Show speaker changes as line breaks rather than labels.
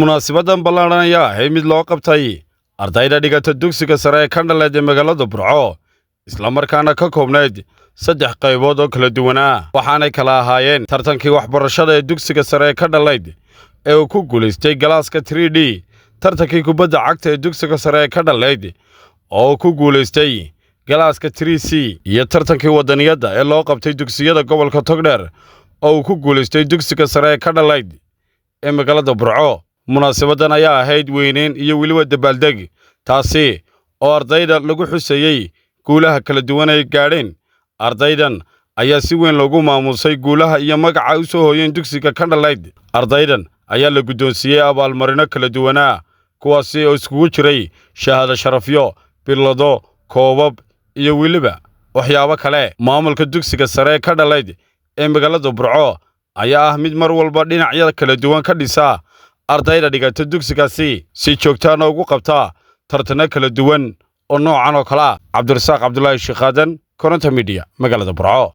munaasibadan ballaaran ayaa ahayd mid loo qabtay ardayda dhigata dugsiga sare ee Kandhaleed ee magaalada Burco isla markaana ka koobnayd 3 qaybood oo kala duwan waxaanay kala ahaayeen tartankii waxbarashada ee dugsiga sare ee Kandhaleed ee uu ku guuleystay galaaska 3D tartankii kubadda cagta ee dugsiga sare ee Kandhaleed oo ku guuleystay galaaska 3C iyo tartankii wadaniyada ee loo qabtay dugsiyada gobolka Togdheer oo ku guuleystay dugsiga sare ee Kandhaleed ee magaalada Burco munaasabadan ayaa ahayd weyneyn iyo waliba dabaaldeg taasi oo ardayda lagu xuseeyay guulaha kala duwan ay gaadheen ardaydan ayaa si weyn loogu maamusay guulaha iyo magaca u soo hooyeen dugsiga Kandhaleed ardaydan ayaa la guddoonsiiyay abaalmarino kala duwan kuwaasi oo iskugu jiray shahaado sharafyo bilado koobab iyo waliba waxyaabo kale maamulka dugsiga sare ee Kandhaleed ee magaalada Burco ayaa ah mid mar walba dhinacyada kala duwan ka dhisa ardayda dhigata dugsigaasi si joogtaan ugu qabta tartano kala duwan oo noocan oo kala Cabdirasaaq Cabdullaahi Sheekhadan Koronto Media magaalada Burco.